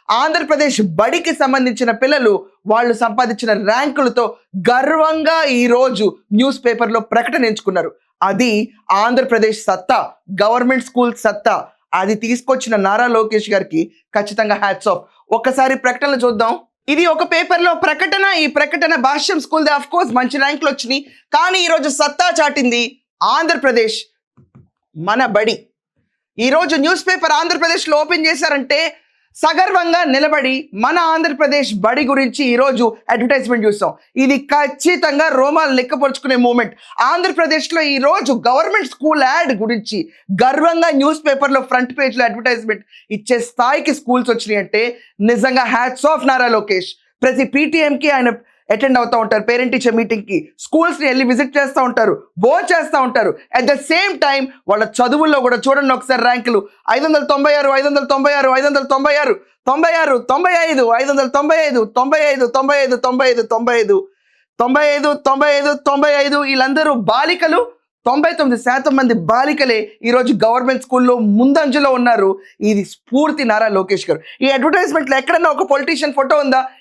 ఆంధ్రప్రదేశ్ బడికి సంబంధించిన పిల్లలు వాళ్ళు సంపాదించిన ర్యాంకులతో గర్వంగా ఈరోజు న్యూస్ పేపర్లో ప్రకటన ఎంచుకున్నారు. అది ఆంధ్రప్రదేశ్ సత్తా, గవర్నమెంట్ స్కూల్ సత్తా. అది తీసుకొచ్చిన నారా లోకేష్ గారికి ఖచ్చితంగా హ్యాట్స్ ఆఫ్. ఒకసారి ప్రకటనలు చూద్దాం. ఇది ఒక పేపర్లో ప్రకటన. ఈ ప్రకటన భాష్యం స్కూల్ది. ఆఫ్ కోర్స్ మంచి ర్యాంకులు వచ్చినాయి. కానీ ఈరోజు సత్తా చాటింది ఆంధ్రప్రదేశ్ మన బడి. ఈరోజు న్యూస్ పేపర్ ఆంధ్రప్రదేశ్లో ఓపెన్ చేశారంటే సగర్వంగా నిలబడి మన ఆంధ్రప్రదేశ్ బడి గురించి ఈరోజు అడ్వర్టైజ్మెంట్ చూస్తాం. ఇది ఖచ్చితంగా రోమాలు లెక్కపరుచుకునే మూమెంట్. ఆంధ్రప్రదేశ్లో ఈరోజు గవర్నమెంట్ స్కూల్ యాడ్ గురించి గర్వంగా న్యూస్ పేపర్లో ఫ్రంట్ పేజ్లో అడ్వర్టైజ్మెంట్ ఇచ్చే స్థాయికి స్కూల్స్ వచ్చినాయి అంటే నిజంగా హ్యాట్స్ ఆఫ్ నారా లోకేష్. ప్రతి పీటీఎంకి ఆయన అటెండ్ అవుతూ ఉంటారు, పేరెంట్ టీచర్ మీటింగ్కి, స్కూల్స్ని వెళ్ళి విజిట్ చేస్తూ ఉంటారు, బోర్ చేస్తూ ఉంటారు. అట్ ద సేమ్ టైం వాళ్ళ చదువుల్లో కూడా చూడండి ఒకసారి ర్యాంకులు 596, 596, 596, 96, 95, 595, 95, 95, 95, 95, 95, 95, 95. వీళ్ళందరూ బాలికలు. 99% మంది బాలికలే ఈరోజు గవర్నమెంట్ స్కూల్లో ముందంజలో ఉన్నారు. ఇది స్ఫూర్తి నారా లోకేష్ గారు. ఈ అడ్వర్టైజ్మెంట్లో ఎక్కడన్నా ఒక పొలిటీషియన్ ఫోటో ఉందా?